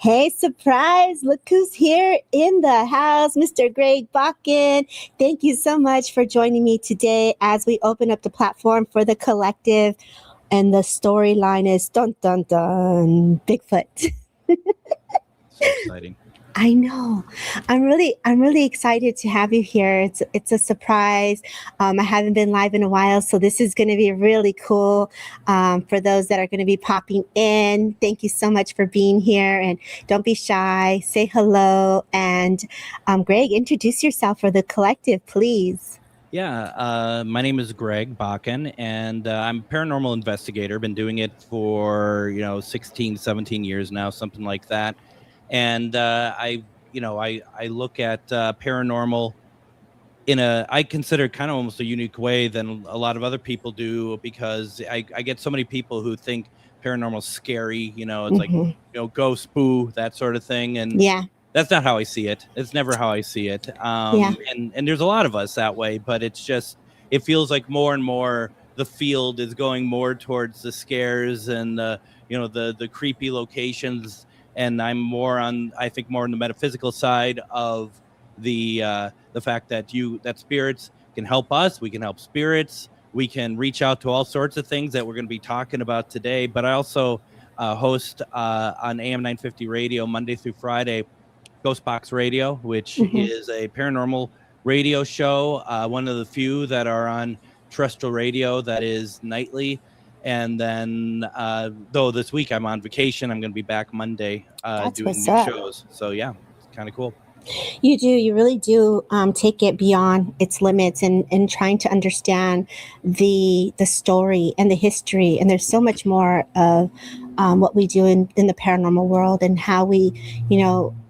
Hey, surprise! Look who's here in the house, Mr. Greg Bakun. Thank you so much for joining me today as we open up the platform for the collective. And the storyline is dun dun dun Bigfoot. So exciting. I know. I'm really excited to have you here. It's a surprise. I haven't been live in a while, so this is going to be really cool. For those that are going to be popping in, thank you so much for being here. And don't be shy. Say hello. And Greg, introduce yourself for the collective, please. Yeah, my name is Greg Bakun, and I'm a paranormal investigator. Been doing it for 16, 17 years now, something like that. And I look at paranormal I consider kind of almost a unique way than a lot of other people do, because I get so many people who think paranormal's scary. It's like ghost boo, that sort of thing, and Yeah. that's not how I see it. It's never how I see it. Yeah. And there's a lot of us that way, but it feels like more and more the field is going more towards the scares and the creepy locations. And I'm more on the metaphysical side of the fact that spirits can help us. We can help spirits. We can reach out to all sorts of things that we're going to be talking about today. But I also host on AM 950 radio Monday through Friday, Ghost Box Radio, which is a paranormal radio show, one of the few that are on terrestrial radio that is nightly. And then, though this week I'm on vacation, I'm going to be back Monday doing new shows. So yeah, it's kind of cool. You really do take it beyond its limits and trying to understand the story and the history. And there's so much more of what we do in the paranormal world, and how we,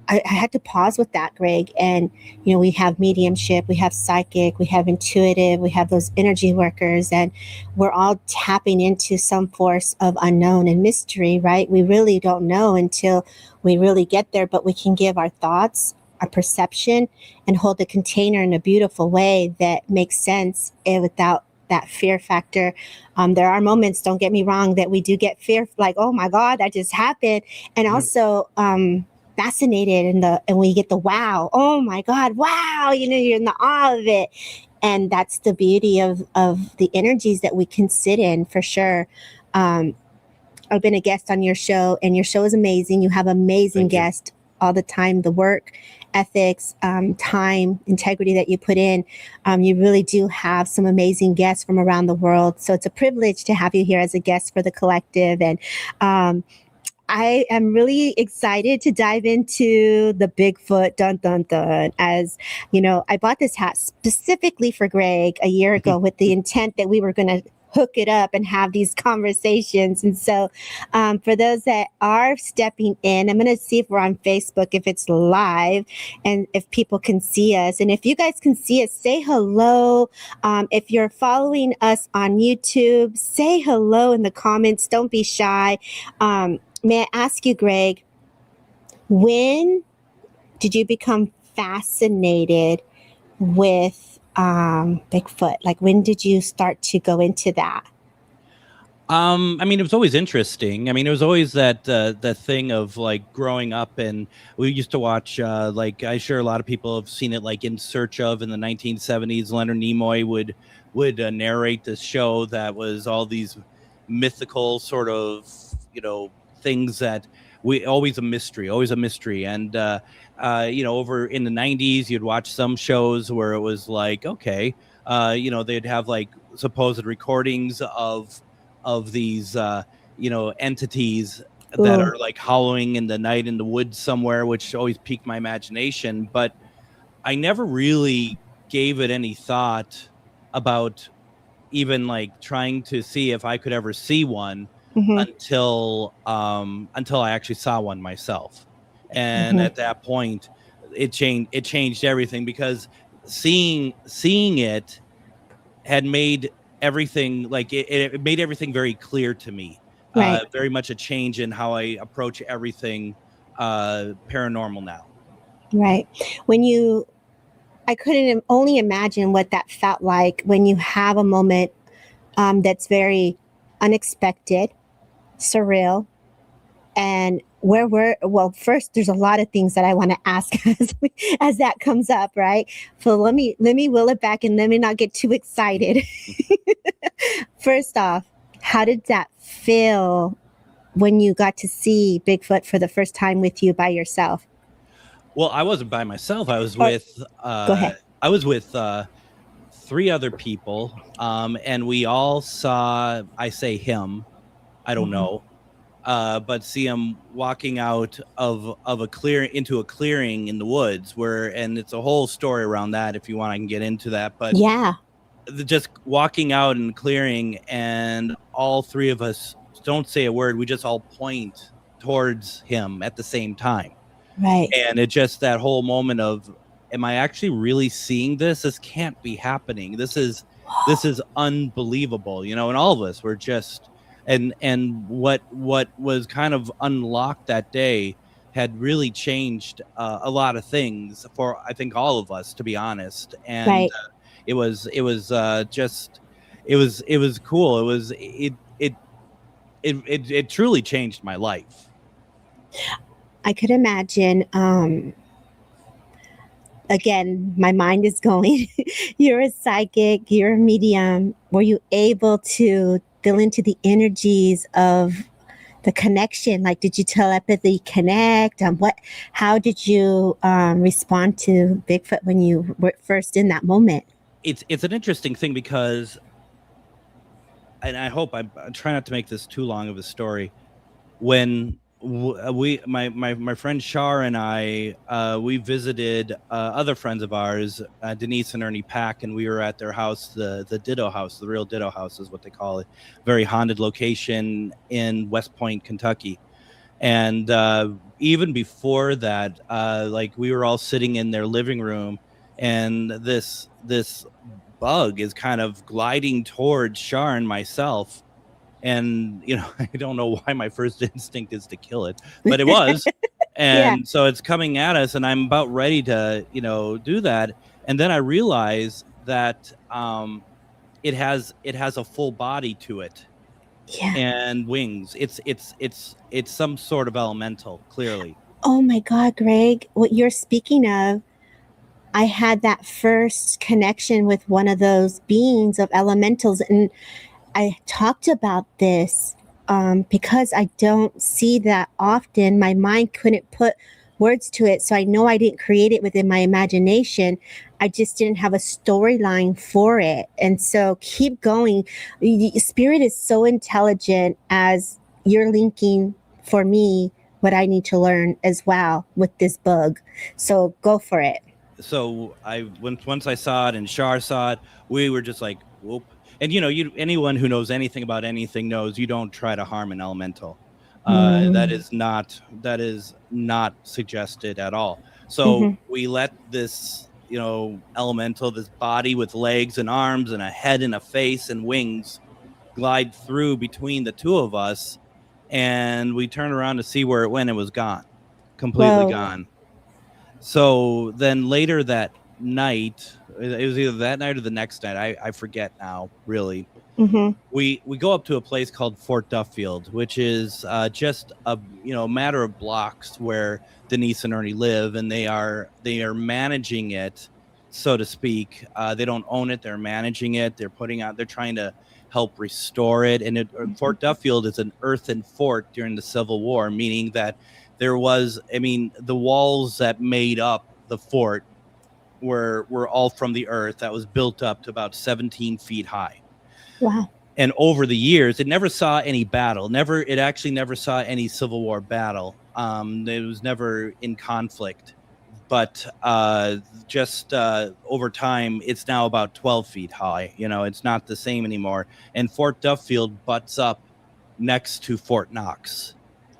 I had to pause with that, Greg. And, we have mediumship, we have psychic, we have intuitive, we have those energy workers, and we're all tapping into some force of unknown and mystery, right? We really don't know until we really get there, but we can give our thoughts, our perception, and hold the container in a beautiful way that makes sense without that fear factor. There are moments, don't get me wrong, that we do get fear, like, oh my God, that just happened. And also fascinated and we get the wow, oh my God, wow, you're in the awe of it. And that's the beauty of the energies that we can sit in, for sure. I've been a guest on your show, and your show is amazing. You have amazing guests all the time. The work ethics, time, integrity that you put in, you really do have some amazing guests from around the world. So it's a privilege to have you here as a guest for the collective. And I am really excited to dive into the Bigfoot, dun, dun, dun. As I bought this hat specifically for Greg a year ago with the intent that we were going to hook it up and have these conversations. And so for those that are stepping in, I'm going to see if we're on Facebook, if it's live, and if people can see us. And if you guys can see us, say hello. If you're following us on YouTube, say hello in the comments. Don't be shy. May I ask you, Greg, when did you become fascinated with Bigfoot? Like, when did you start to go into that? It was always interesting. It was always that thing of like growing up, and we used to watch I'm sure a lot of people have seen it, like In Search Of in the 1970s. Leonard Nimoy would narrate this show that was all these mythical sort of things that always a mystery. And over in the 90s, you'd watch some shows where it was like, okay, they'd have like supposed recordings of these entities that are like howling in the night in the woods somewhere, which always piqued my imagination. But I never really gave it any thought about even like trying to see if I could ever see one until I actually saw one myself. And at that point it changed everything, because seeing it had made everything, like it made everything very clear to me. Right. Very much a change in how I approach everything paranormal now. Right. I couldn't only imagine what that felt like when you have a moment that's very unexpected, surreal, And first, there's a lot of things that I want to ask as that comes up, right? So let me will it back and let me not get too excited. First off, how did that feel when you got to see Bigfoot for the first time with you by yourself? Well, I wasn't by myself. I was Or, with go ahead. three other people, and we all saw. I say him. I don't know, but see him walking out of a into a clearing in the woods, and it's a whole story around that. If you want, I can get into that. But yeah, just walking out in the clearing, and all three of us don't say a word. We just all point towards him at the same time. right. And it just that whole moment of, am I actually really seeing this? This can't be happening. This is unbelievable, and all of us were just, and what was kind of unlocked that day had really changed a lot of things for, I think, all of us, to be honest. And Right. it was just, it was cool. It truly changed my life. I could imagine. Again, my mind is going. You're a psychic, you're a medium. Were you able to feel into the energies of the connection? Like, did you telepathy connect? How did you respond to Bigfoot when you were first in that moment? It's an interesting thing because, and I hope I'm trying not to make this too long of a story. When my friend Shar and I, we visited other friends of ours, Denise and Ernie Pack, and we were at their house, the Ditto House, the real Ditto House is what they call it, very haunted location in West Point, Kentucky. And even before that, like, we were all sitting in their living room, and this bug is kind of gliding towards Shar and myself. And I don't know why my first instinct is to kill it, but it was. And Yeah. so it's coming at us, and I'm about ready to do that, and then I realize that it has a full body to it. Yeah. And wings. It's some sort of elemental, clearly. Oh my God, Greg, what you're speaking of, I had that first connection with one of those beings of elementals, and I talked about this because I don't see that often. My mind couldn't put words to it, so I know I didn't create it within my imagination. I just didn't have a storyline for it. And so keep going. Spirit is so intelligent as you're linking for me what I need to learn as well with this bug. So go for it. So once I saw it and Shar saw it, we were just like, whoop. And anyone who knows anything about anything knows you don't try to harm an elemental. That is not suggested at all. So we let this elemental, this body with legs and arms and a head and a face and wings, glide through between the two of us, and we turned around to see where it went. It was gone, completely gone. So then later that night, it was either that night or the next night, I forget now, really. We go up to a place called Fort Duffield, which is just a matter of blocks where Denise and Ernie live, and they are managing it, so to speak. They don't own it; they're managing it. They're trying to help restore it. And Fort Duffield is an earthen fort during the Civil War, meaning that there was, the walls that made up the fort were all from the earth that was built up to about 17 feet high. Wow. And over the years, it never saw any battle. It actually never saw any Civil War battle. It was never in conflict. But just over time, it's now about 12 feet high. It's not the same anymore. And Fort Duffield butts up next to Fort Knox.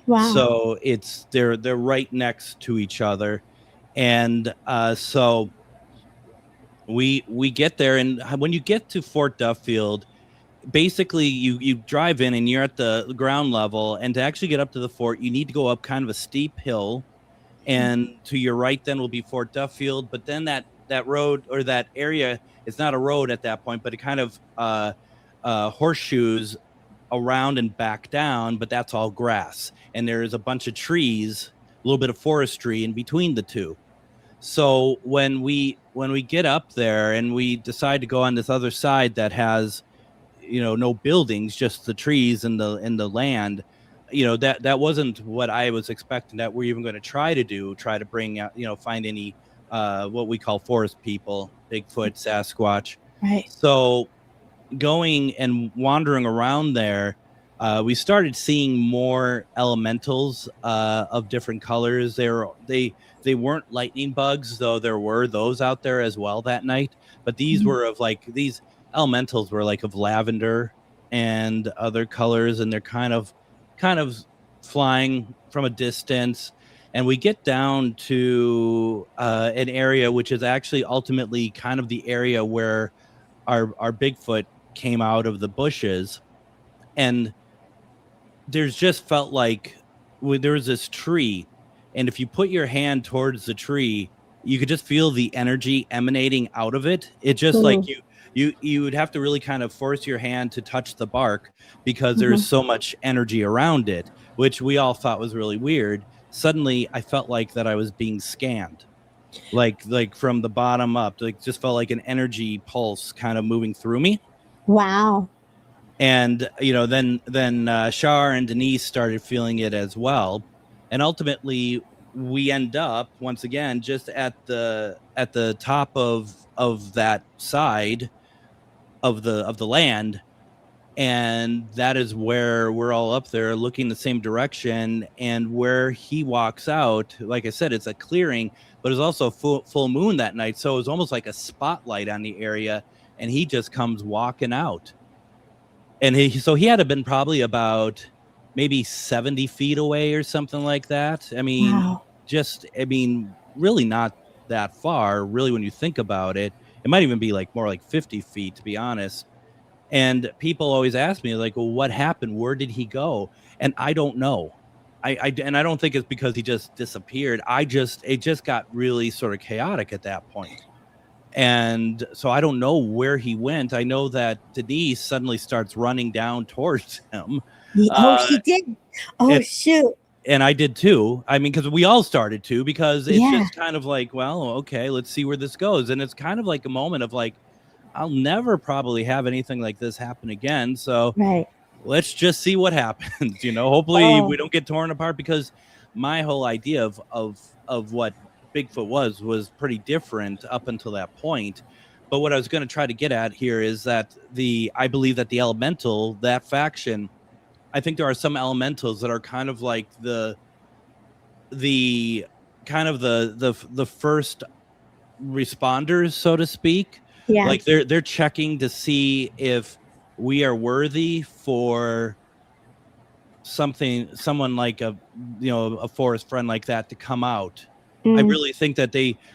Wow. So they're right next to each other. And so we get there, and when you get to Fort Duffield, basically you drive in and you're at the ground level, and to actually get up to the fort, you need to go up kind of a steep hill, and to your right then will be Fort Duffield. But then that road, or that area, it's not a road at that point, but it kind of horseshoes around and back down, but that's all grass. And there's a bunch of trees, a little bit of forestry in between the two. So when we get up there and we decide to go on this other side that has, no buildings, just the trees and the land, that wasn't what I was expecting that we're even going to try to bring out, find any what we call forest people, Bigfoot, Sasquatch. Right. So going and wandering around there, we started seeing more elementals of different colors. They weren't lightning bugs, though there were those out there as well that night. But these were these elementals were like of lavender and other colors, and they're kind of flying from a distance. And we get down to an area which is actually ultimately kind of the area where our Bigfoot came out of the bushes. And there's just felt like there was this tree, and if you put your hand towards the tree, you could just feel the energy emanating out of it. It just like you would have to really kind of force your hand to touch the bark because there's so much energy around it, which we all thought was really weird. Suddenly I felt like that I was being scanned, like from the bottom up, like just felt like an energy pulse kind of moving through me. Wow. And then Shar and Denise started feeling it as well, and ultimately we end up once again just at the top of that side of the land, and that is where we're all up there looking the same direction. And where he walks out, like I said, it's a clearing, but it's also full moon that night, so it was almost like a spotlight on the area, and he just comes walking out. And he had to been probably about maybe 70 feet away or something like that. I mean, wow. Really not that far, really, when you think about it. It might even be like more like 50 feet, to be honest. And people always ask me, like, well, what happened? Where did he go? And I don't know. I don't think it's because he just disappeared. It just got really sort of chaotic at that point. And so I don't know where he went. I know that Denise suddenly starts running down towards him. He did. Shoot. And I did too. I mean, because we all started to, because it's just kind of like, well, okay, let's see where this goes. And it's kind of like a moment of like, I'll never probably have anything like this happen again. So let's just see what happens. Hopefully we don't get torn apart, because my whole idea of what Bigfoot was pretty different up until that point. But what I was going to try to get at here is that I believe that the elemental, that faction, I think there are some elementals that are kind of like the first responders, so to speak. Yeah. Like they're checking to see if we are worthy for someone like a forest friend like that to come out. I really think that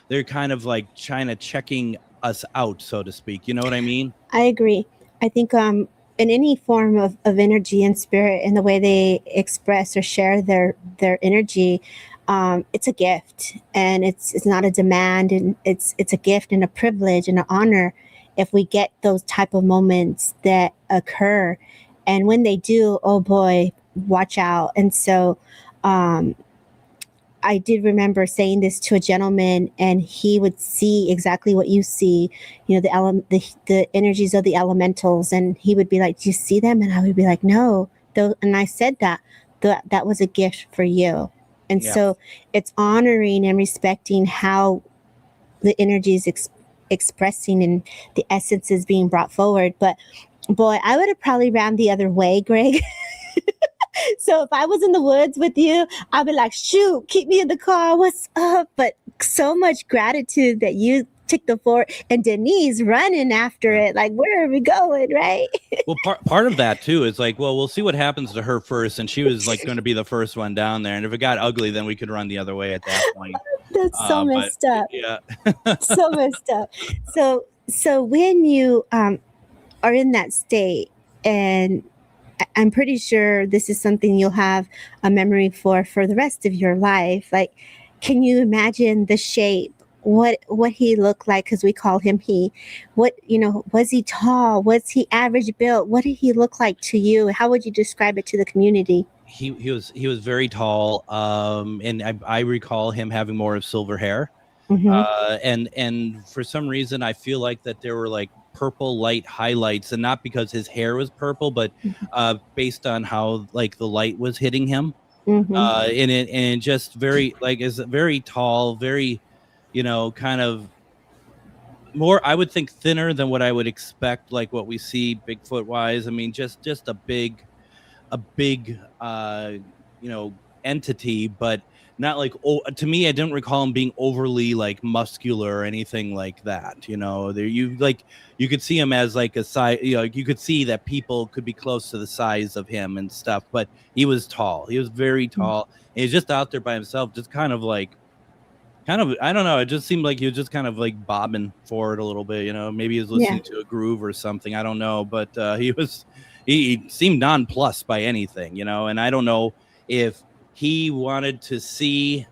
they're kind of like checking us out, so to speak. You know what I mean? I agree. I think in any form of energy and spirit, in the way they express or share their energy, it's a gift, and it's not a demand, and it's a gift and a privilege and an honor if we get those type of moments that occur. And when they do, oh boy, watch out. And so I did remember saying this to a gentleman, and he would see exactly what you see, the energies of the elementals. And he would be like, do you see them? And I would be like, no. And I said that was a gift for you. And so it's honoring and respecting how the energy is expressing and the essence is being brought forward. But boy, I would have probably ran the other way, Greg. So if I was in the woods with you, I'd be like, shoot, keep me in the car. What's up? But so much gratitude that you took the forward, and Denise running after it. Like, where are we going? Right. Well, part of that too is like, well, we'll see what happens to her first. And she was like going to be the first one down there. And if it got ugly, then we could run the other way at that point. That's so messed up. Yeah. So messed up. So when you are in that state, and I'm pretty sure this is something you'll have a memory for the rest of your life. Like, can you imagine the shape what he looked like, because we call him he. What, was he tall? Was he average built? What did he look like to you? How would you describe it to the community? He was very tall, and I recall him having more of silver hair. Mm-hmm. And for some reason I feel like that there were like purple light highlights, and not because his hair was purple, but based on how like the light was hitting him. Mm-hmm. And just very like is very tall, very, kind of more, I would think, thinner than what I would expect, like what we see Bigfoot wise. I mean, just a big entity, but not like, oh, to me I didn't recall him being overly like muscular or anything like that. There, you could see him as like a size, you could see that people could be close to the size of him and stuff, but he was tall. He was very tall, and he's just out there by himself, just kind of I don't know, it just seemed like he was just kind of like bobbing forward a little bit. Maybe he was listening to a groove or something, I don't know, but he seemed nonplussed by anything, and I don't know if he wanted to see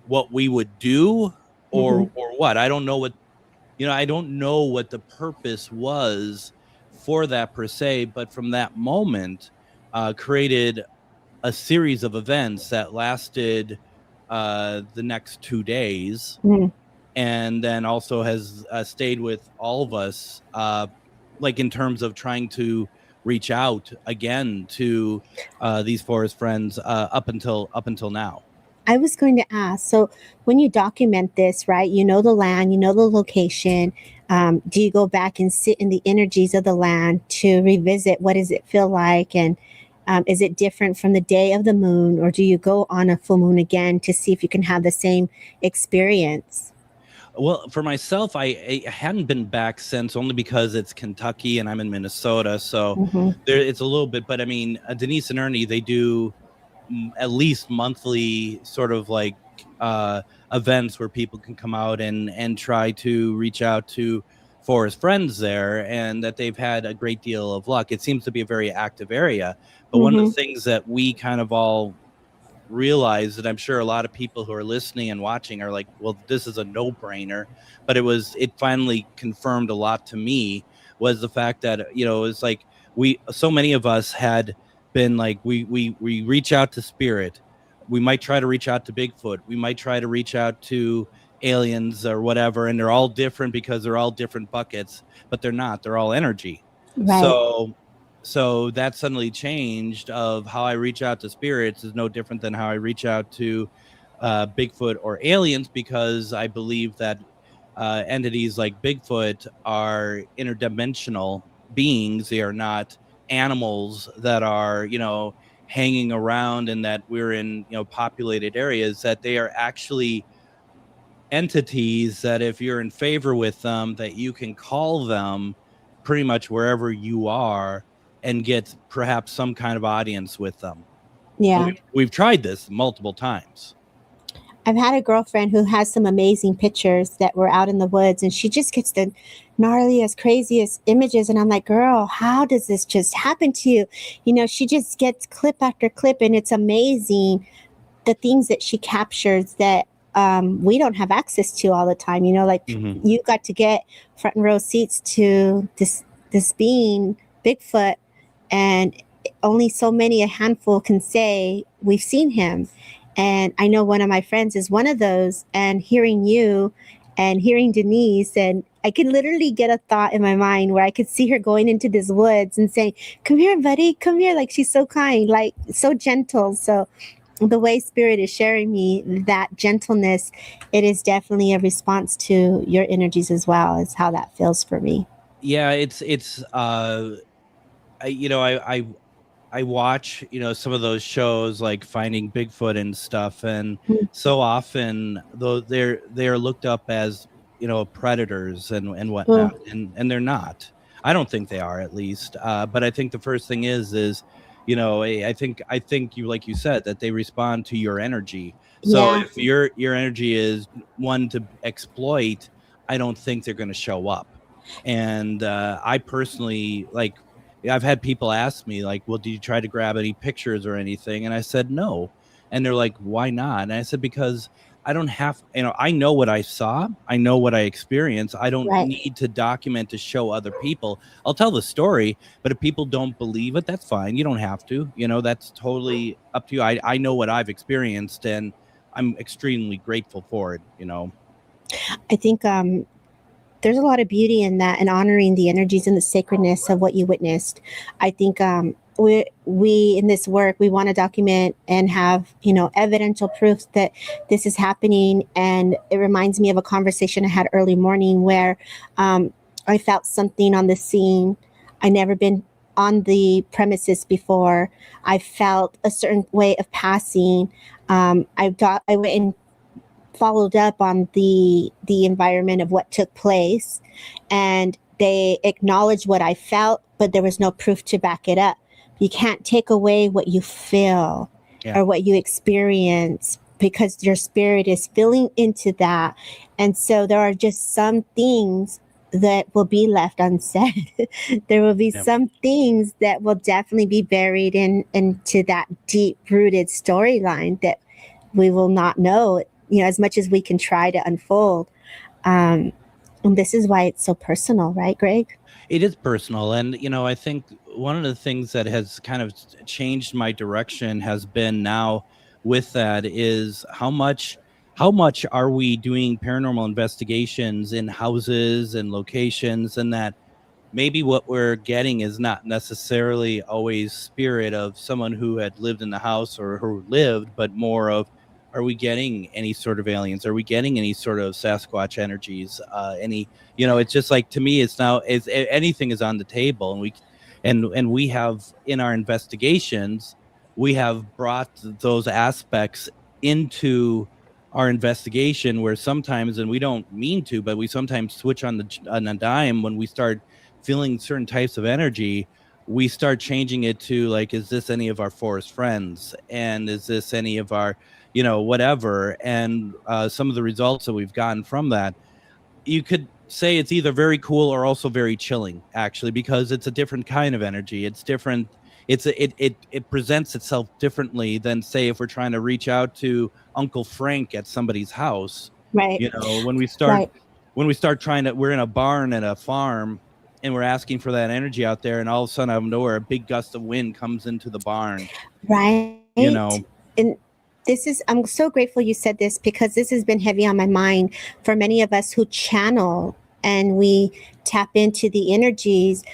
what we would do or what. I don't know what, I don't know what the purpose was for that per se, but from that moment created a series of events that lasted the next 2 days, and then also has stayed with all of us, like in terms of trying to reach out again to these forest friends up until now. I was going to ask, so when you document this, right, the land, the location, do you go back and sit in the energies of the land to revisit what does it feel like? And is it different from the day of the moon, or do you go on a full moon again to see if you can have the same experience? Well, for myself, I hadn't been back since, only because it's Kentucky and I'm in Minnesota. So there, it's a little bit, but I mean, Denise and Ernie, they do at least monthly sort of like events where people can come out and try to reach out to forest friends there, and that they've had a great deal of luck. It seems to be a very active area. But one of the things that we kind of all realize, that I'm sure a lot of people who are listening and watching are like, well, this is a no-brainer, but it finally confirmed a lot to me, was the fact that, it's like so many of us had been like, we reach out to spirit, we might try to reach out to Bigfoot, we might try to reach out to aliens or whatever, and they're all different because they're all different buckets, but they're all energy. Right. So that suddenly changed, of how I reach out to spirits is no different than how I reach out to Bigfoot or aliens, because I believe that entities like Bigfoot are interdimensional beings. They are not animals that are, hanging around, and that we're in, populated areas, that they are actually entities that if you're in favor with them, that you can call them pretty much wherever you are and get perhaps some kind of audience with them. Yeah. We've tried this multiple times. I've had a girlfriend who has some amazing pictures that were out in the woods, and she just gets the gnarliest, craziest images. And I'm like, girl, how does this just happen to you? She just gets clip after clip, and it's amazing the things that she captures that we don't have access to all the time. You got to get front row seats to this being Bigfoot, and only a handful can say we've seen him. And I know one of my friends is one of those, and hearing you and hearing Denise, and I could literally get a thought in my mind where I could see her going into these woods and saying, come here, buddy, come here. Like, she's so kind, like so gentle. So the way spirit is sharing me that gentleness, it is definitely a response to your energies as well, is how that feels for me. Yeah, I watch, some of those shows like Finding Bigfoot and stuff, and so often though they're looked up as, predators and whatnot, and they're not. I don't think they are, at least. But I think the first thing is I think you, like you said, that they respond to your energy. So if your energy is one to exploit, I don't think they're going to show up. And I personally, like, I've had people ask me, like, well, did you try to grab any pictures or anything? And I said no. And they're like, why not? And I said, because I don't have, I know what I saw. I know what I experienced. I don't Right. need to document to show other people. I'll tell the story, but if people don't believe it, that's fine. You don't have to, that's totally up to you. I know what I've experienced, and I'm extremely grateful for it. I think there's a lot of beauty in that, and honoring the energies and the sacredness of what you witnessed. I think we in this work, we want to document and have evidential proof that this is happening. And it reminds me of a conversation I had early morning where I felt something on the scene. I never been on the premises before. I felt a certain way of passing. I went and followed up on the environment of what took place, and they acknowledged what I felt, but there was no proof to back it up. You can't take away what you feel or what you experience, because your spirit is feeling into that. And so there are just some things that will be left unsaid. There will be some things that will definitely be buried into that deep rooted storyline that we will not know, as much as we can try to unfold. And this is why it's so personal, right, Greg? It is personal. And, I think one of the things that has kind of changed my direction has been now with that is how much are we doing paranormal investigations in houses and locations, and that maybe what we're getting is not necessarily always spirit of someone who had lived in the house or who lived, but more of, are we getting any sort of aliens? Are we getting any sort of Sasquatch energies? It's just like, to me, it's now, anything is on the table, and we have in our investigations, we have brought those aspects into our investigation, where sometimes, and we don't mean to, but we sometimes switch on a dime when we start feeling certain types of energy. We start changing it to, like, is this any of our forest friends, and is this any of our whatever. And some of the results that we've gotten from that, you could say it's either very cool or also very chilling, actually, because it's a different kind of energy. It's different. It presents itself differently than, say, if we're trying to reach out to Uncle Frank at somebody's house. Right. When we start trying to, we're in a barn at a farm, and we're asking for that energy out there, and all of a sudden, out of nowhere, a big gust of wind comes into the barn. Right. And I'm so grateful you said this, because this has been heavy on my mind for many of us who channel and we tap into the energies.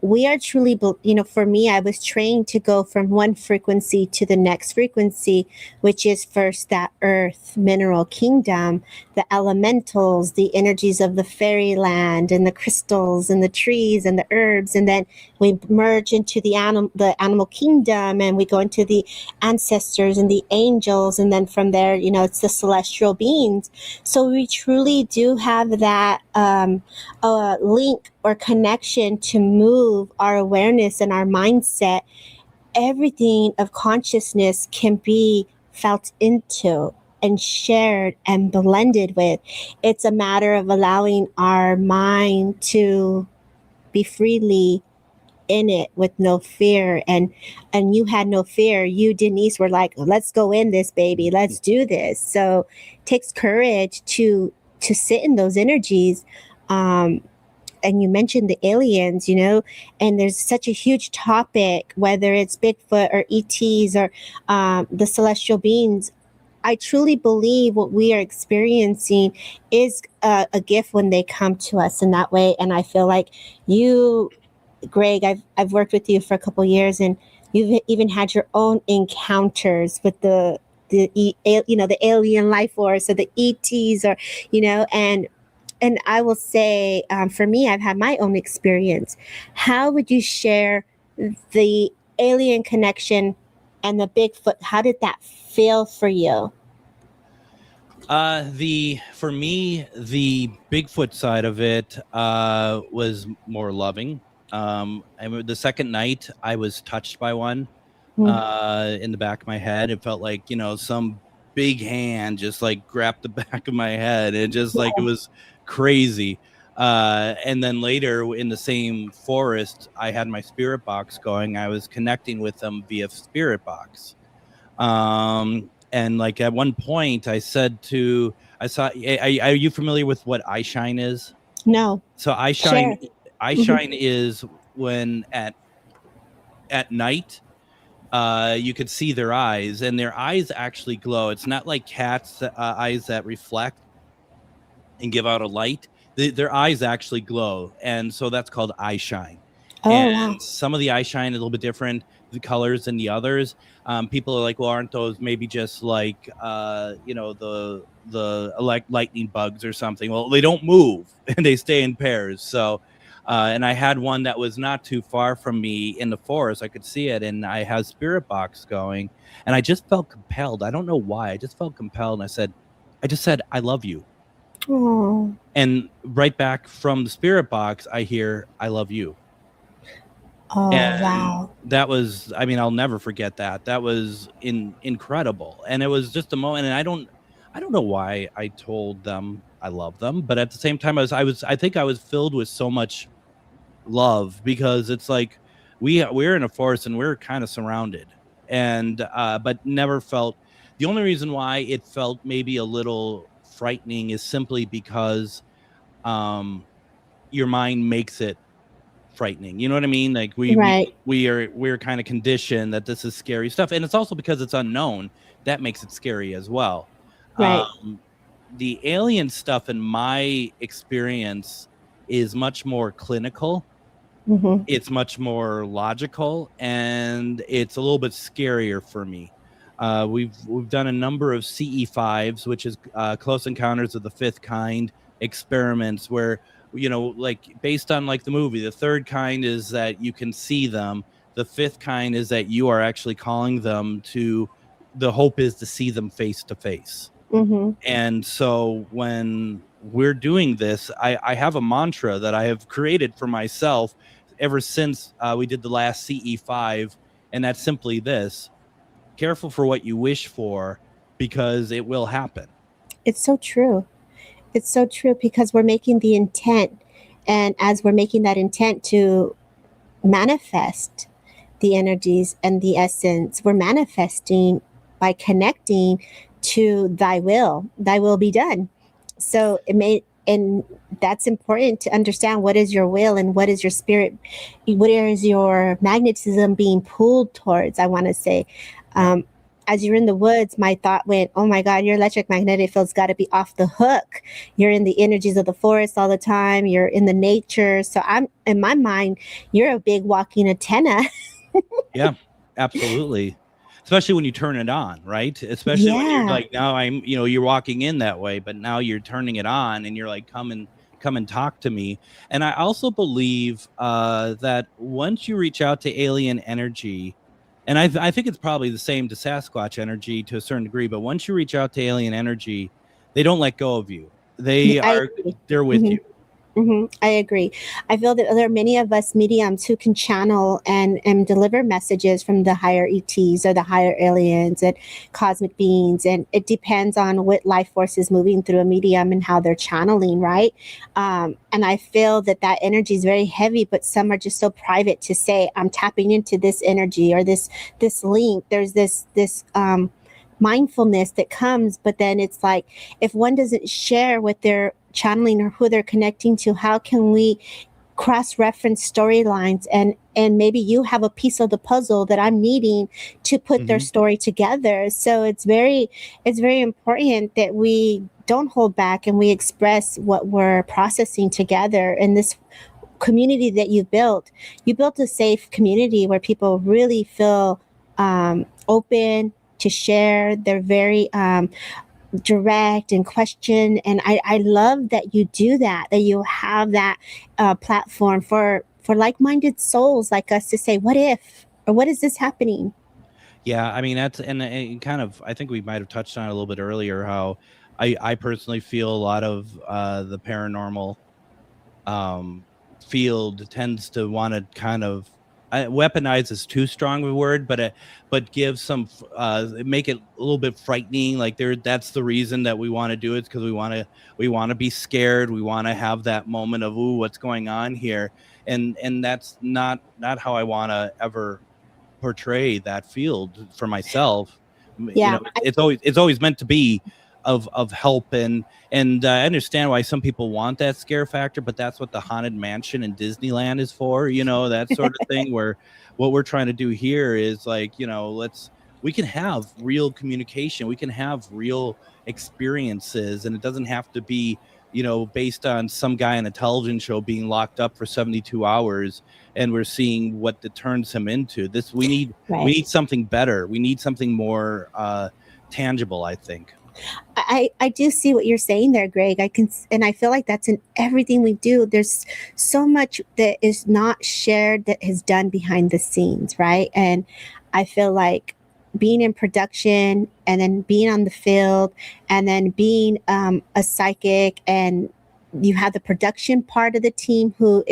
We are truly, for me, I was trained to go from one frequency to the next frequency, which is first that earth mineral kingdom, the elementals, the energies of the fairyland, and the crystals and the trees and the herbs. And then we merge into the animal kingdom, and we go into the ancestors and the angels. And then from there, it's the celestial beings. So we truly do have that link or connection to move our awareness and our mindset. Everything of consciousness can be felt into and shared and blended with. It's a matter of allowing our mind to be freely in it with no fear. And you had no fear. You, Denise, were like, let's go in this, baby, let's do this. So it takes courage to sit in those energies. And you mentioned the aliens, and there's such a huge topic, whether it's Bigfoot or ETs or the celestial beings. I truly believe what we are experiencing is a gift when they come to us in that way. And I feel like you, Greg, I've worked with you for a couple of years, and you've even had your own encounters with the alien life force, or the ETs, or and I will say, for me, I've had my own experience. How would you share the alien connection and the Bigfoot? How did that feel for you? For me, the Bigfoot side of it was more loving. The second night, I was touched by one in the back of my head. It felt like, some big hand just like grabbed the back of my head, and just like, it was crazy. And then later in the same forest, I had my spirit box going. I was connecting with them via spirit box. And And like at one point I said to, are you familiar with what eye shine is? No. So Share. eye Mm-hmm. shine is when at night, you could see their eyes, and their eyes actually glow. It's not like cats' eyes that reflect and give out a light. Their eyes actually glow, and so that's called eye shine. Oh, wow. And some of the eye shine a little bit different, the colors than the others. People are like, well, aren't those maybe just like the lightning bugs or something? Well, they don't move and they stay in pairs. So and I had one that was not too far from me in the forest. I could see it, and I had spirit box going, and I just felt compelled. I don't know why. I just felt compelled, and I just said, I love you. Oh. And right back from the spirit box, I hear, I love you. Oh, And wow. that was, I mean, I'll never forget that. That was incredible. And it was just a moment. And I don't know why I told them I love them, but at the same time, I think I was filled with so much love, because it's like we're in a forest and we're kind of surrounded, and but never felt. The only reason why it felt maybe a little frightening is simply because your mind makes it frightening. You know what I mean? Like Right. we're kind of conditioned that this is scary stuff, and it's also because it's unknown that makes it scary as well. Right. The alien stuff, in my experience, is much more clinical. Mm-hmm. It's much more logical, and it's a little bit scarier for me. We've done a number of CE5s, which is Close Encounters of the Fifth Kind experiments, where like based on like the movie, the third kind is that you can see them. The fifth kind is that you are actually calling them to. The hope is to see them face to face. Mm-hmm. And so when we're doing this, I have a mantra that I have created for myself ever since we did the last CE5, and that's simply this: careful for what you wish for, because it will happen. It's so true. It's so true, because we're making the intent. And as we're making that intent to manifest the energies and the essence, we're manifesting by connecting to thy will be done. So and that's important to understand. What is your will and what is your spirit? What is your magnetism being pulled towards? I want to say, as you're in the woods, my thought went, oh my God, your electric magnetic field's got to be off the hook. You're in the energies of the forest all the time. You're in the nature. So I'm, in my mind, you're a big walking antenna. Yeah, absolutely. Especially when you turn it on, right? Especially when you're like, now you're walking in that way, but now you're turning it on and you're like, come and talk to me. And I also believe that once you reach out to alien energy, and I think it's probably the same to Sasquatch energy to a certain degree, but once you reach out to alien energy, they don't let go of you. They're with Mm-hmm. you. Mm-hmm. I agree. I feel that there are many of us mediums who can channel and deliver messages from the higher ETs or the higher aliens and cosmic beings. And it depends on what life force is moving through a medium and how they're channeling, right? And I feel that energy is very heavy, but some are just so private to say, I'm tapping into this energy or this link. There's this mindfulness that comes, but then it's like, if one doesn't share what they're channeling or who they're connecting to, how can we cross-reference storylines and maybe you have a piece of the puzzle that I'm needing to put their story together. So it's very important that we don't hold back and we express what we're processing together in this community that you built a safe community where people really feel open to share. They're very direct and question. And I love that you do that you have that platform for like-minded souls like us to say, what if, or what is this happening? Yeah, I mean, that's and kind of, I think we might have touched on it a little bit earlier, how I personally feel a lot of the paranormal field tends to want to kind of weaponize is too strong of a word, but give some make it a little bit frightening. Like that's the reason that we want to do it, because we want to be scared. We want to have that moment of, ooh, what's going on here? And that's not how I want to ever portray that field for myself. Yeah. It's always meant to be of help, and I understand why some people want that scare factor, but that's what the Haunted Mansion in Disneyland is for, that sort of thing, where what we're trying to do here is like, we can have real communication, we can have real experiences, and it doesn't have to be based on some guy on a television show being locked up for 72 hours and we're seeing what it turns him into. We need something better. We need something more tangible, I think. I do see what you're saying there, Greg. And I feel like that's in everything we do. There's so much that is not shared that is done behind the scenes, right? And I feel like being in production and then being on the field and then being a psychic, and you have the production part of the team who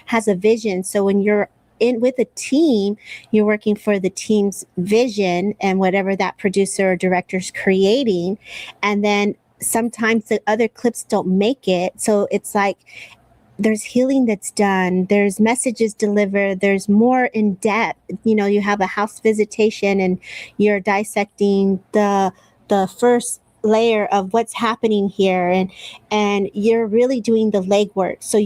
has a vision. So when you're in with a team, you're working for the team's vision and whatever that producer or director's creating. And then sometimes the other clips don't make it. So it's like there's healing that's done, there's messages delivered, there's more in depth. You have a house visitation and you're dissecting the first layer of what's happening here, and you're really doing the legwork. So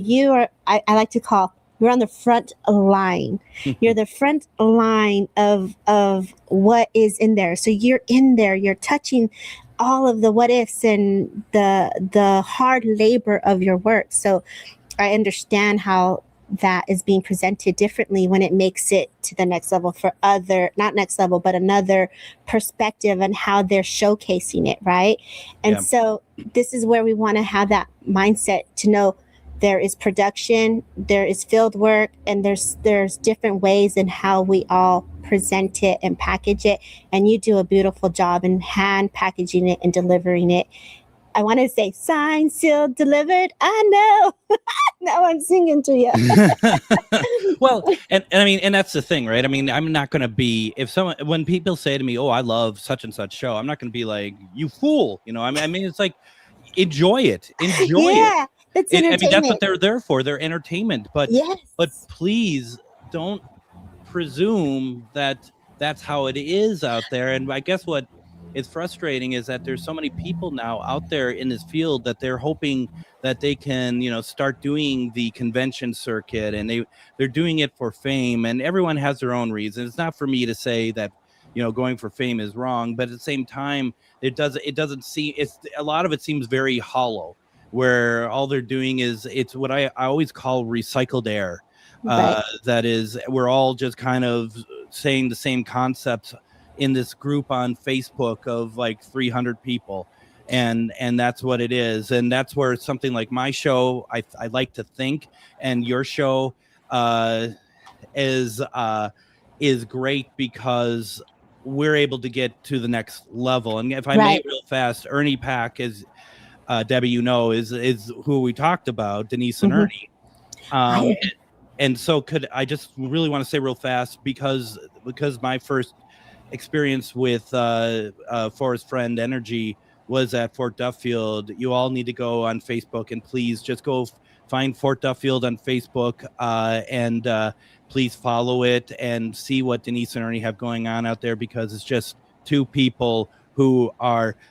I like to call, you're on the front line. You're the front line of what is in there. So you're in there, you're touching all of the what ifs and the hard labor of your work. So I understand how that is being presented differently when it makes it to the next level for not next level, but another perspective on how they're showcasing it, right? And so this is where we want to have that mindset to know there is production, there is field work, and there's different ways in how we all present it and package it. And you do a beautiful job in hand packaging it and delivering it. I want to say signed, sealed, delivered. I know. Now I'm singing to you. Well, and I mean, and that's the thing, right? I mean, I'm not going to be, when people say to me, oh, I love such and such show, I'm not going to be like, you fool. I mean, it's like, enjoy it. Enjoy it. It's entertainment. I mean, that's what they're there for. They're entertainment. But please don't presume that that's how it is out there. And I guess what is frustrating is that there's so many people now out there in this field that they're hoping that they can, start doing the convention circuit, and they're doing it for fame, and everyone has their own reasons. It's not for me to say that, going for fame is wrong, but at the same time, it doesn't seem, a lot of it seems very hollow, where all they're doing is, it's what I always call recycled air. Right. That is, we're all just kind of saying the same concepts in this group on Facebook of like 300 people. And that's what it is. And that's where something like my show, I like to think, and your show is great because we're able to get to the next level. And if I may real fast, Ernie Pack is, Debbie, is who we talked about, Denise and Ernie. And so I just really want to say real fast, because my first experience with Forest Friend Energy was at Fort Duffield. You all need to go on Facebook, and please just go find Fort Duffield on Facebook, and please follow it and see what Denise and Ernie have going on out there, because it's just two people who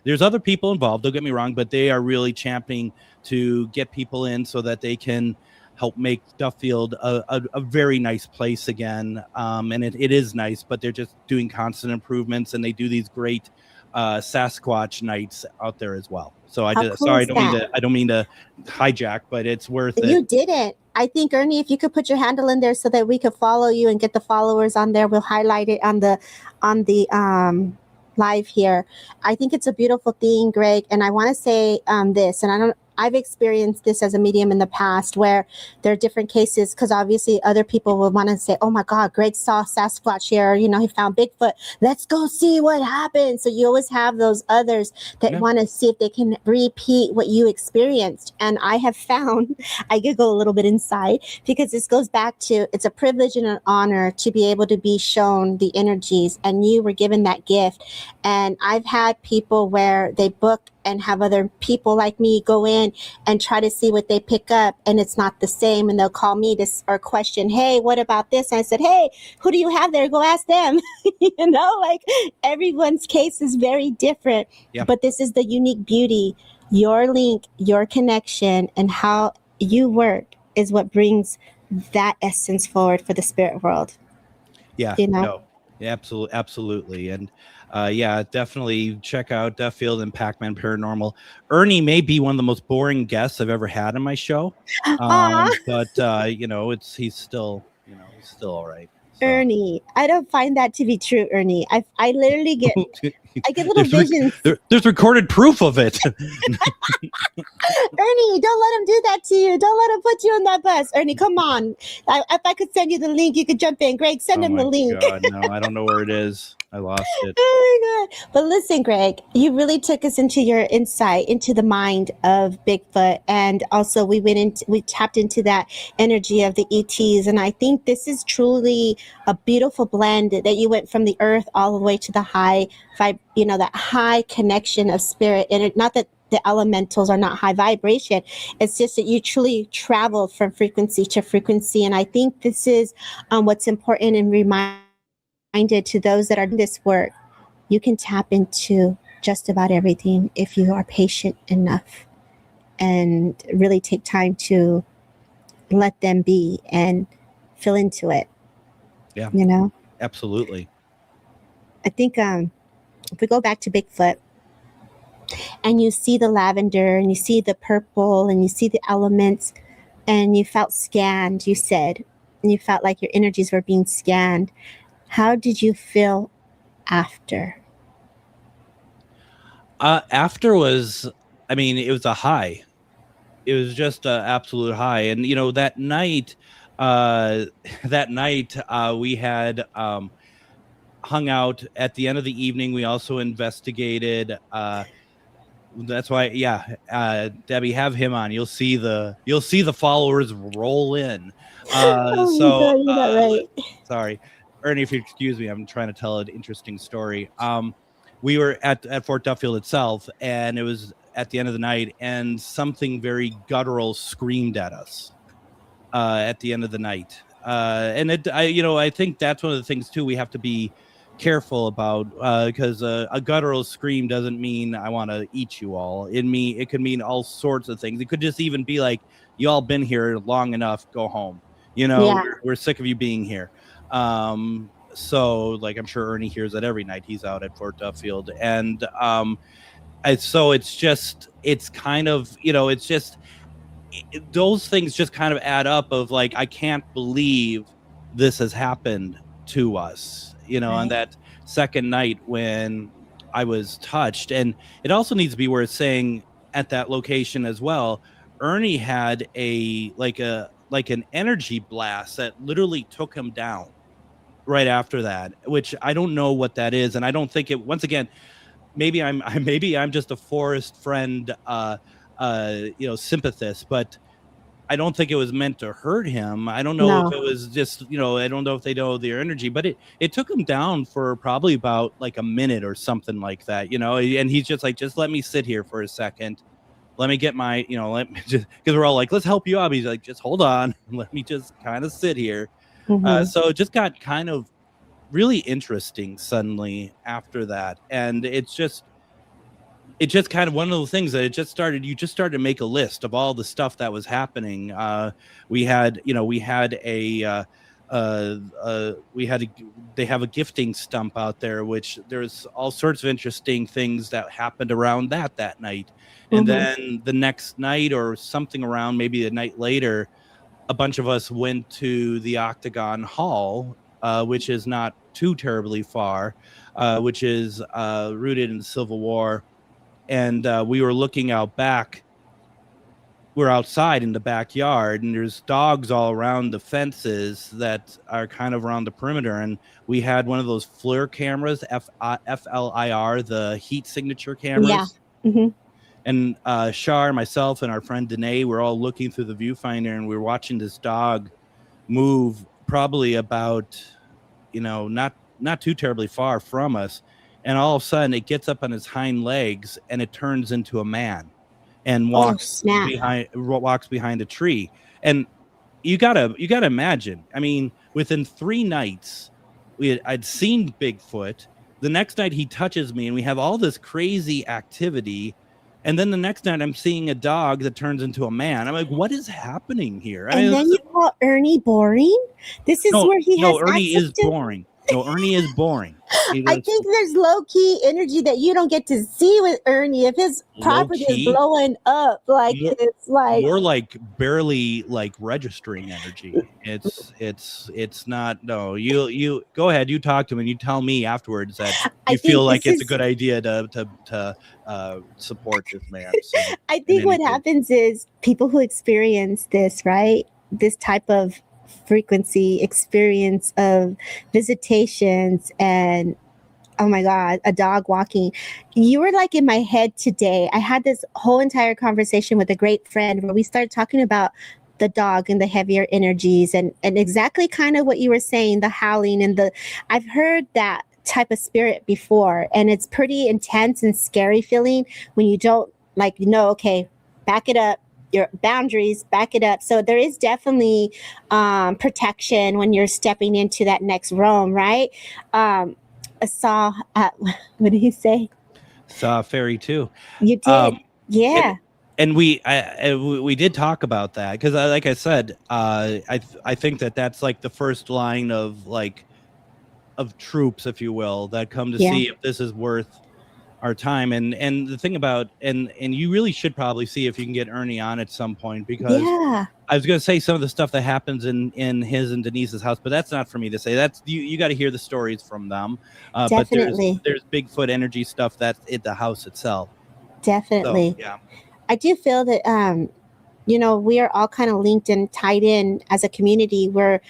there's other people involved, don't get me wrong, but they are really championing to get people in so that they can help make Duffield a very nice place again. And it is nice, but they're just doing constant improvements, and they do these great Sasquatch nights out there as well. So I don't mean to hijack, but it's worth it. You didn't. I think, Ernie, if you could put your handle in there so that we could follow you and get the followers on there, we'll highlight it on the live here. I think it's a beautiful thing, Greg. And I want to say this, and I've experienced this as a medium in the past, where there are different cases, because obviously other people will want to say, oh my God, Greg saw Sasquatch here, he found Bigfoot, let's go see what happened. So you always have those others that want to see if they can repeat what you experienced. And I have found, I could go a little bit inside, because this goes back to, it's a privilege and an honor to be able to be shown the energies, and you were given that gift. And I've had people where they book and have other people like me go in in and try to see what they pick up, and it's not the same, and they'll call me or question, hey, what about this? And I said, hey, who do you have there? Go ask them. Like everyone's case is very different. Yeah. But this is the unique beauty. Your link, your connection, and how you work is what brings that essence forward for the spirit world. Yeah, no, yeah, absolutely. And definitely check out Deaf Field and Pac-Man Paranormal. Ernie may be one of the most boring guests I've ever had on my show. But he's still all right. So. Ernie, I don't find that to be true, Ernie. I literally get little visions. There's recorded proof of it. Ernie, don't let him do that to you. Don't let him put you on that bus. Ernie, come on. If I could send you the link, you could jump in. Greg, send him the link. God, no, I don't know where it is. I lost it. Oh my God. But listen, Greg, you really took us into your insight, into the mind of Bigfoot. And also we tapped into that energy of the ETs. And I think this is truly a beautiful blend that you went from the earth all the way to the high vibe, that high connection of spirit. And not that the elementals are not high vibration. It's just that you truly travel from frequency to frequency. And I think this is what's important and reminded to those that are doing this work. You can tap into just about everything if you are patient enough and really take time to let them be and fill into it. Yeah. Absolutely. I think if we go back to Bigfoot, and you see the lavender and you see the purple and you see the elements and you felt scanned, you said, and you felt like your energies were being scanned. How did you feel after? After was, it was a high. It was just an absolute high. And, that night, we had hung out at the end of the evening. We also investigated that's why, Debbie, have him on. You'll see the followers roll in. God, you're not right. Sorry, Ernie, if you excuse me, I'm trying to tell an interesting story. We were at Fort Duffield itself, and it was at the end of the night, and something very guttural screamed at us at the end of the night. And I think that's one of the things too we have to be careful about, because a guttural scream doesn't mean I want to eat you all. It could mean all sorts of things. It could just even be like, you all been here long enough, go home. We're sick of you being here. So like, I'm sure Ernie hears that every night he's out at Fort Duffield. And so it's kind of, those things just kind of add up of like, I can't believe this has happened to us, right. On that second night when I was touched. And it also needs to be worth saying at that location as well, Ernie had an energy blast that literally took him down right after that, which I don't know what that is. And I don't think it, once again, maybe I'm just a forest friend, sympathist, but I don't think it was meant to hurt him. I don't know if it was just, I don't know if they know their energy, but it took him down for probably about like a minute or something like that, and he's just like, just let me sit here for a second. Let me get my, let me just, because we're all like, let's help you out. He's like, just hold on. Let me just kind of sit here. Mm-hmm. So it just got kind of really interesting suddenly after that. And it's just kind of one of those things that you just started to make a list of all the stuff that was happening. They have a gifting stump out there, which there's all sorts of interesting things that happened around that night. And then the next night or something around maybe a night later, a bunch of us went to the Octagon Hall, which is not too terribly far, which is rooted in the Civil War. And we were looking out back. We're outside in the backyard, and there's dogs all around the fences that are kind of around the perimeter. And we had one of those FLIR cameras, FLIR, the heat signature cameras. Yeah. Mm-hmm. And Shar, myself, and our friend Danae were all looking through the viewfinder, and we were watching this dog move probably about, not too terribly far from us. And all of a sudden, it gets up on its hind legs, and it turns into a man. and Oh, walks snap. behind a tree. And you gotta imagine. I mean, within 3 nights, I'd seen Bigfoot. The next night he touches me, and we have all this crazy activity. And then the next night I'm seeing a dog that turns into a man. I'm like, what is happening here? I And mean, then you call Ernie boring? This is where he has Ernie access is to. boring. No, Ernie is boring. I think there's low key energy that you don't get to see with Ernie. If his property is Low-key? blowing up, like More- it's like more like barely like registering energy. It's not. No, you go ahead, you talk to him and you tell me afterwards that I you feel think like this it's a is. good idea to support this man. So, I in think what anything. happens is people who experience this, right? This type of frequency experience of visitations and oh my God, a dog walking. You were like in my head today. I had this whole entire conversation with a great friend where we started talking about the dog and the heavier energies and exactly kind of what you were saying, the howling and I've heard that type of spirit before, and it's pretty intense and scary feeling when you don't okay, back it up. Your boundaries, back it up. So there is definitely protection when you're stepping into that next realm, right? Saw what did he say? Saw a fairy too. You did. Yeah. And we did talk about that because like I said, I think that's like the first line of troops, if you will, that come to see if this is worth our time. And the thing about and you really should probably see if you can get Ernie on at some point, because I was going to say some of the stuff that happens in his and Denise's house, but that's not for me to say. That's you got to hear the stories from them. Definitely. But there's Bigfoot energy stuff that's in the house itself. Definitely. So, yeah. I do feel that we are all kind of linked and tied in as a community. We're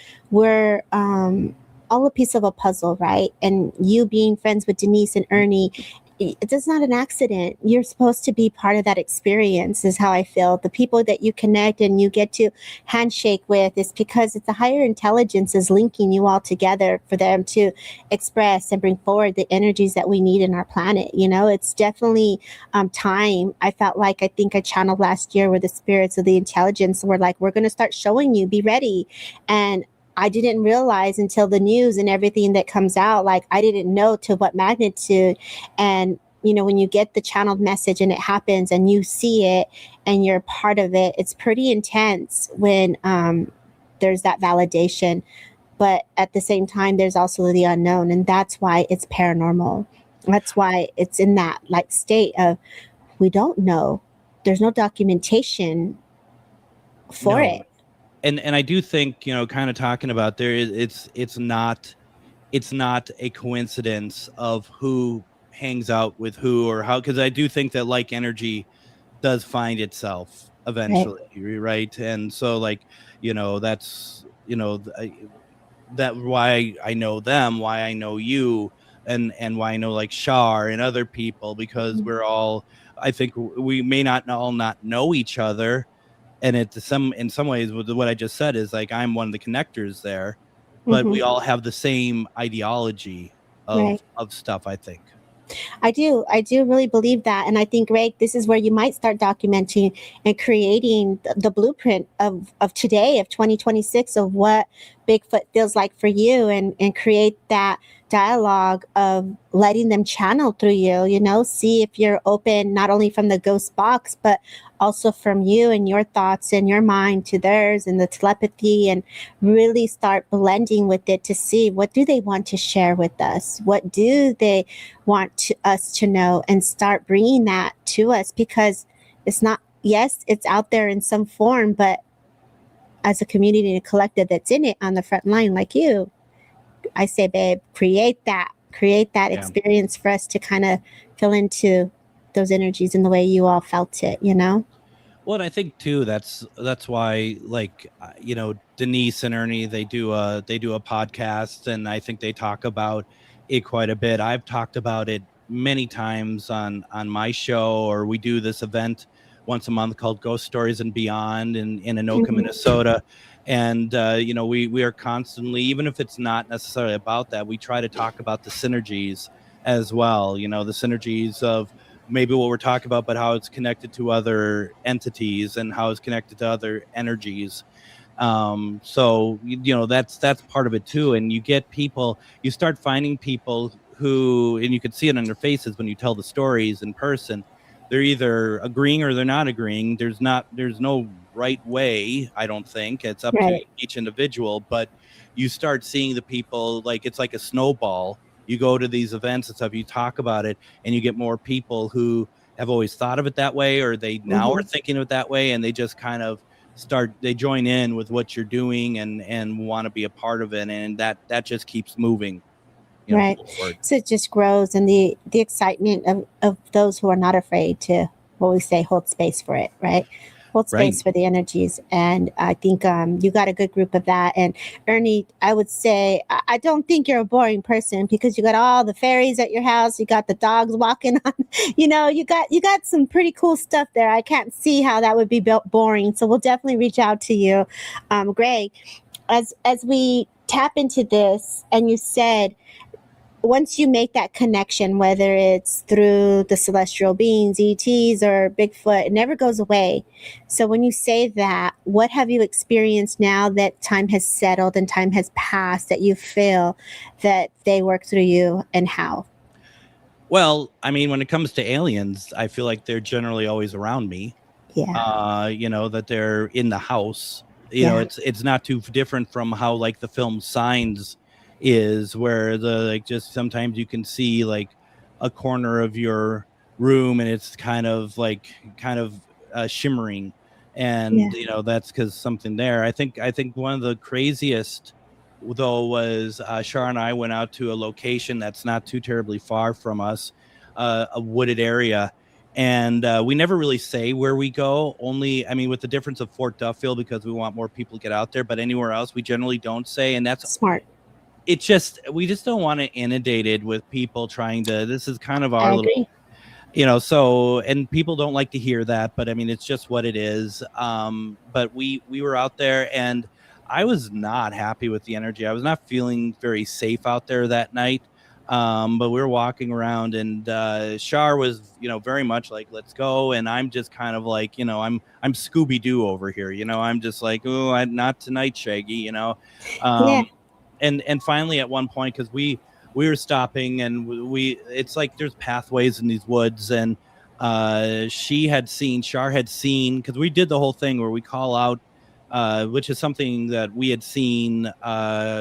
all a piece of a puzzle, right? And you being friends with Denise and Ernie, it's not an accident. You're supposed to be part of that experience, is how I feel. The people that you connect and you get to handshake with is because it's a higher intelligence is linking you all together for them to express and bring forward the energies that we need in our planet. It's definitely time. I think I channeled last year where the spirits of the intelligence were like, we're going to start showing you, be ready. And I didn't realize until the news and everything that comes out, like I didn't know to what magnitude. And, when you get the channeled message and it happens and you see it and you're part of it, it's pretty intense when there's that validation. But at the same time, there's also the unknown. And that's why it's paranormal. That's why it's in that state of we don't know. There's no documentation for it. And I do think, kind of talking about it's not a coincidence of who hangs out with who or how, because I do think that energy does find itself eventually, right? And so that's that why I know them, why I know you, and why I know Shar and other people, because we're all, I think we may not know each other. And in some ways, with what I just said is I'm one of the connectors there, but we all have the same ideology of stuff, I think. I do really believe that. And I think, Greg, this is where you might start documenting and creating the blueprint of today, of 2026, of what Bigfoot feels like for you, and create that dialogue of letting them channel through you, see if you're open, not only from the ghost box, but also from you and your thoughts and your mind to theirs and the telepathy, and really start blending with it to see what do they want to share with us? What do they want us to know, and start bringing that to us, because it's not, yes, it's out there in some form, but as a community and a collective that's in it on the front line like you, I say, babe, create that experience for us to kind of fill into those energies in the way you all felt it, Well, and I think too that's why Denise and Ernie, they do a podcast, and I think they talk about it quite a bit. I've talked about it many times on my show, or we do this event once a month called Ghost Stories and Beyond in Anoka, Minnesota. And we are constantly, even if it's not necessarily about that, we try to talk about the synergies as well. The synergies of maybe what we're talking about, but how it's connected to other entities and how it's connected to other energies. So that's part of it too. And you start finding people who, and you can see it on their faces when you tell the stories in person, they're either agreeing or they're not agreeing. There's no right way. I don't think it's up to Right. each individual, but you start seeing the people, like it's like a snowball. You go to these events and stuff, you talk about it, and you get more people who have always thought of it that way, or they now are thinking of it that way, and they just kind of they join in with what you're doing and want to be a part of it, and that just keeps moving, Right. forward. So it just grows, and the excitement of those who are not afraid to, what we say, hold space for it, right? Hold space for the energies. And I think you got a good group of that. And Ernie, I would say, I don't think you're a boring person, because you got all the fairies at your house. You got the dogs walking on, you got some pretty cool stuff there. I can't see how that would be boring. So we'll definitely reach out to you. Greg, as we tap into this, and you said, once you make that connection, whether it's through the celestial beings, ETs, or Bigfoot, it never goes away. So when you say that, what have you experienced now that time has settled and time has passed, that you feel that they work through you, and how? Well, I mean, when it comes to aliens, I feel like they're generally always around me. Yeah. That they're in the house. Yeah. It's not too different from how like the film Signs is, where just sometimes you can see like a corner of your room and it's kind of shimmering, and Yeah. that's because something there. I think one of the craziest though was Shar and I went out to a location that's not too terribly far from us, a wooded area. And we never really say where we go, only, I mean, with the difference of Fort Duffield, because we want more people to get out there, but anywhere else, we generally don't say. And that's smart. We just don't want to inundate it with people trying to, this is kind of I our agree. little, so, and people don't like to hear that, but I mean, it's just what it is. But we were out there, and I was not happy with the energy. I was not feeling very safe out there that night. But we were walking around, and Shar was, very much like, let's go. And I'm just kind of like, I'm Scooby-Doo over here. I'm just like, oh, not tonight, Shaggy, Yeah. And finally at one point, because we were stopping, and it's like there's pathways in these woods, and Shar had seen, because we did the whole thing where we call out, which is something that we had seen,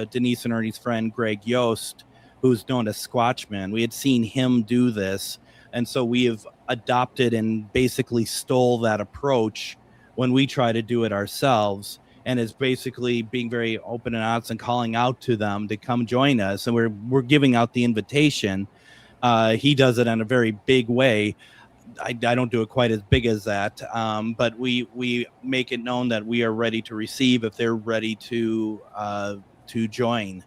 Denise and Ernie's friend Greg Yost, who's known as Squatchman. We had seen him do this, and so we have adopted and basically stole that approach when we try to do it ourselves. And it's basically being very open and honest and calling out to them to come join us. And we're giving out the invitation. He does it in a very big way. I don't do it quite as big as that, but we make it known that we are ready to receive if they're ready to join.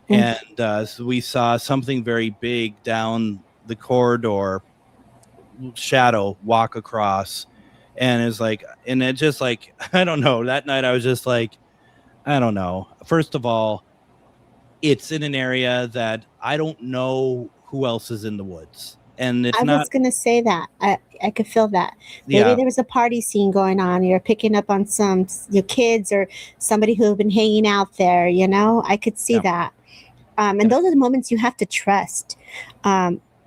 And so we saw something very big down the corridor, shadow walk across, and it's like, and it just like, I don't know, that night I was just like, I don't know. First of all, it's in an area that I don't know who else is in the woods. And it's I not. was gonna say that. I could feel that. Maybe Yeah. there was a party scene going on. You're picking up on your kids or somebody who have been hanging out there. I could see that. And those are the moments you have to trust.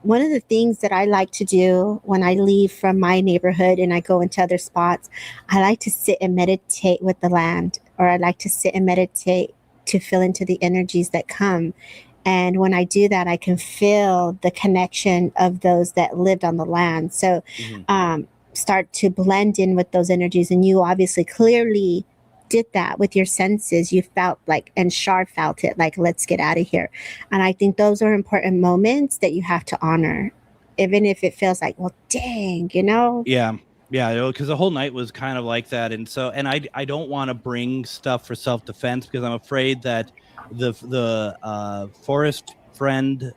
One of the things that I like to do when I leave from my neighborhood and I go into other spots, I like to sit and meditate with the land, or I like to sit and meditate to feel into the energies that come. And when I do that, I can feel the connection of those that lived on the land. So start to blend in with those energies. And you obviously clearly did that with your senses. You felt like, and Shar felt it, like, let's get out of here. And I think those are important moments that you have to honor, even if it feels like, well, dang, Yeah. Yeah, because the whole night was kind of like that. And so, and I don't want to bring stuff for self-defense, because I'm afraid that the forest friend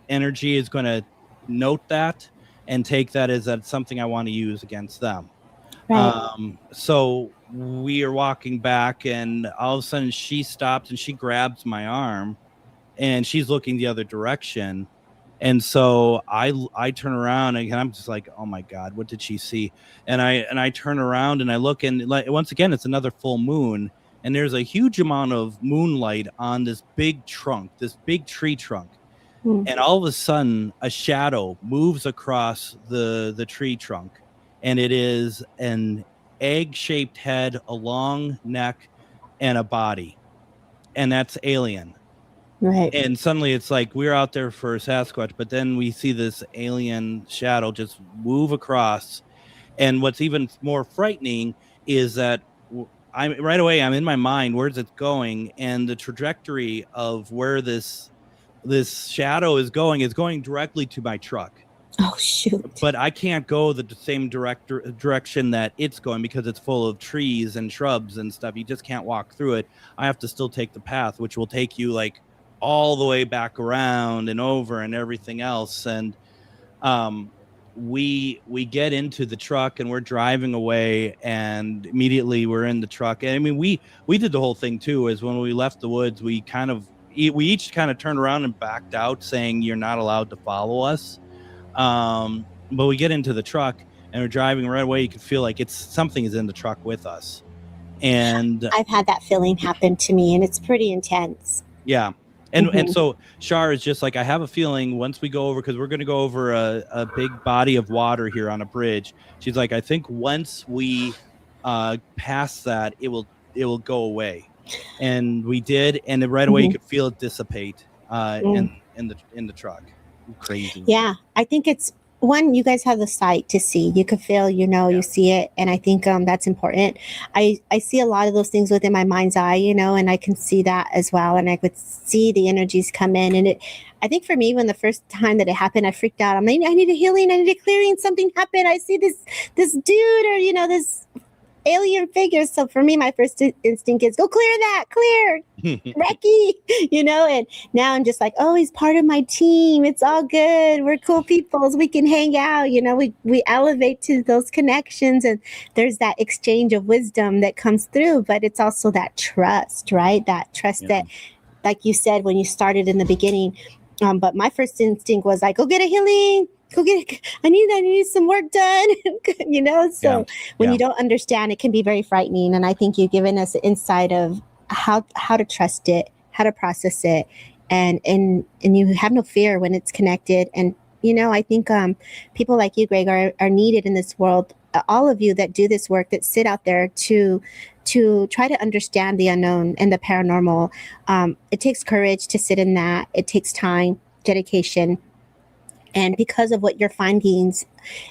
energy is going to note that and take that as that's something I want to use against them. Right. So we are walking back, and all of a sudden she stops and she grabs my arm, and she's looking the other direction. And so I turn around and I'm just like, oh my God, what did she see? And I turn around and I look, and like once again, it's another full moon, and there's a huge amount of moonlight on this big trunk, this big tree trunk. Mm. And all of a sudden a shadow moves across the tree trunk, and it is an egg-shaped head, a long neck, and a body, and that's Alien. Right. And suddenly it's like we're out there for Sasquatch, but then we see this alien shadow just move across. And what's even more frightening is that I'm right away, I'm in my mind, where's it going? And the trajectory of where this shadow is going directly to my truck. Oh, shoot. But I can't go the same direction that it's going because it's full of trees and shrubs and stuff. You just can't walk through it. I have to still take the path, which will take you like all the way back around and over and everything else. And we get into the truck and we're driving away, and immediately we're in the truck. And I mean, we did the whole thing too, is when we left the woods, we each kind of turned around and backed out, saying you're not allowed to follow us. But we get into the truck and we're driving right away. You can feel like something is in the truck with us. And I've had that feeling happen to me, and it's pretty intense. yeah. And so Shar is just like, I have a feeling once we go over, because we're going to go over a big body of water here on a bridge. She's like, I think once we pass that, it will go away. And we did, and right away you could feel it dissipate in the truck. Crazy. Yeah, I think it's one, you guys have the sight to see. You can feel, you see it, and I think that's important. I see a lot of those things within my mind's eye, and I can see that as well, and I could see the energies come in. And I think for me, when the first time that it happened, I freaked out. I need a healing, I need a clearing. Something happened. I see this dude, or this alien figures. So for me, my first instinct is go clear that, clear Recky, and now I'm just like, oh, he's part of my team. It's all good. We're cool peoples. We can hang out. We elevate to those connections, and there's that exchange of wisdom that comes through, but it's also that trust, right? That trust that, like you said, when you started in the beginning, but my first instinct was like, go get a healing. I need some work done, so when you don't understand, it can be very frightening. And I think you've given us an insight of how to trust it, how to process it, and you have no fear when it's connected. And I think people like you, Greg, are needed in this world. All of you that do this work, that sit out there to try to understand the unknown and the paranormal. It takes courage to sit in that. It takes time, dedication. And because of what your findings,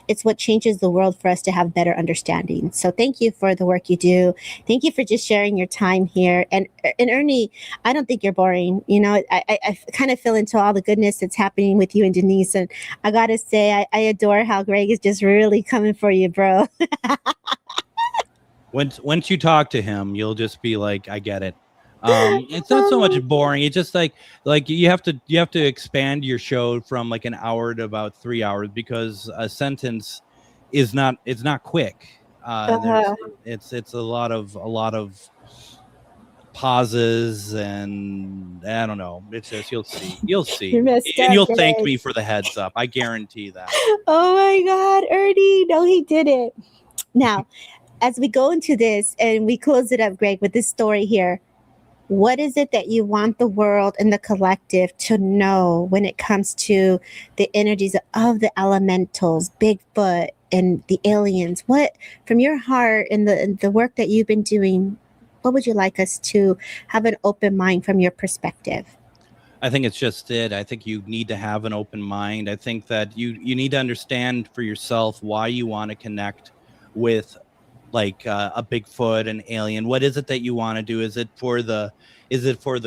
it's what changes the world for us to have better understanding. So thank you for the work you do. Thank you for just sharing your time here. And Ernie, I don't think you're boring. I kind of feel into all the goodness that's happening with you and Denise. And I got to say, I adore how Greg is just really coming for you, bro. Once you talk to him, you'll just be like, I get it. It's not so much boring. It's just like you have to expand your show from like an hour to about 3 hours, because a sentence it's not quick. It's a lot of pauses, and I don't know. It's just you'll see, and you'll thank me for the heads up. I guarantee that. Oh my God, Ernie! No, he did it. Now, as we go into this and we close it up, Greg, with this story here. What is it that you want the world and the collective to know when it comes to the energies of the elementals, Bigfoot, and the aliens? What, from your heart and the work that you've been doing, what would you like us to have an open mind from your perspective? I think it's just it. I think you need to have an open mind. I think that you need to understand for yourself why you want to connect with like a Bigfoot, an alien. What is it that you want to do? Is it for the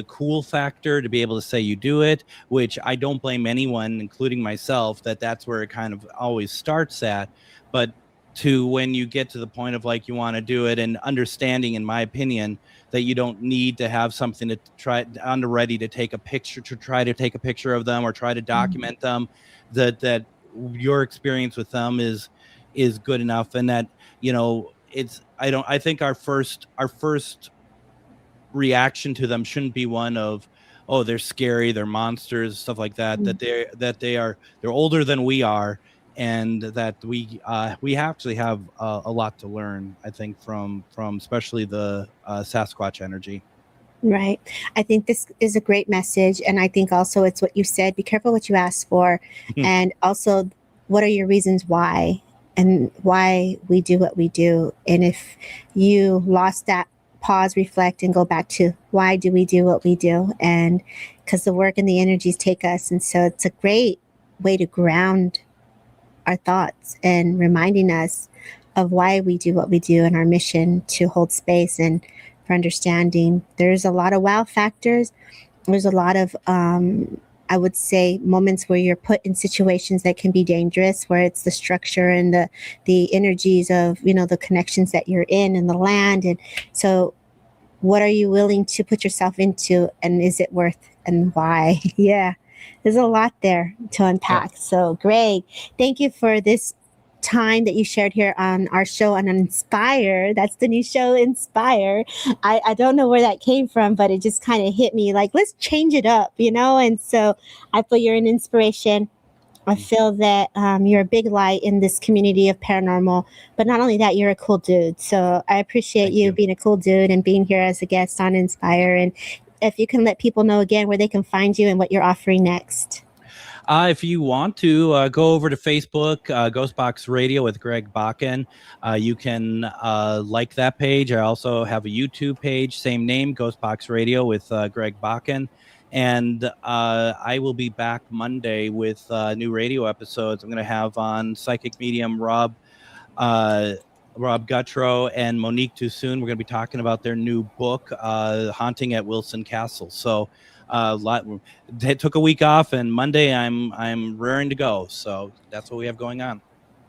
cool factor to be able to say you do it? Which I don't blame anyone, including myself, that's where it kind of always starts at. But to when you get to the point of like you want to do it, and understanding, in my opinion, that you don't need to have something to try on the ready to take a picture, to try to take a picture of them or try to document them, that your experience with them is good enough. And that, I think our first reaction to them shouldn't be one of oh, they're scary, they're monsters, stuff like that. They're older than we are, and that we actually have a lot to learn, I think, from especially the Sasquatch energy. Right. I think this is a great message. And I think also it's what you said, be careful what you ask for. And also, what are your reasons why and why we do what we do? And if you lost that, pause, reflect, and go back to why do we do what we do? And because the work and the energies take us. And so it's a great way to ground our thoughts and reminding us of why we do what we do and our mission to hold space and for understanding. There's a lot of wow factors. There's a lot of, I would say, moments where you're put in situations that can be dangerous, where it's the structure and the energies of, the connections that you're in and the land. And so what are you willing to put yourself into, and is it worth, and why? Yeah, there's a lot there to unpack. Yeah. So Greg, thank you for this time that you shared here on our show on Inspire. That's the new show, Inspire. I don't know where that came from, but it just kind of hit me like, let's change it up, and so I feel you're an inspiration. I feel that you're a big light in this community of paranormal, but not only that, you're a cool dude. So I appreciate you being a cool dude and being here as a guest on Inspire. And if you can let people know again where they can find you and what you're offering next. If you want to go over to Facebook, Ghostbox Radio with Greg Bakun, you can like that page. I also have a YouTube page, same name, Ghostbox Radio with Greg Bakun. And I will be back Monday with new radio episodes. I'm going to have on psychic medium Rob Guttrow and Monique Toussoon. We're going to be talking about their new book, Haunting at Wilson Castle. So they took a week off, and Monday I'm raring to go. So that's what we have going on.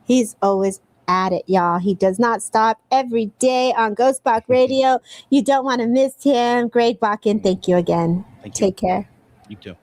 He's always at it, y'all. He does not stop every day on Ghostbox Radio. You don't want to miss him. Greg Bakun, thank you again. Thank you. Take care. You too.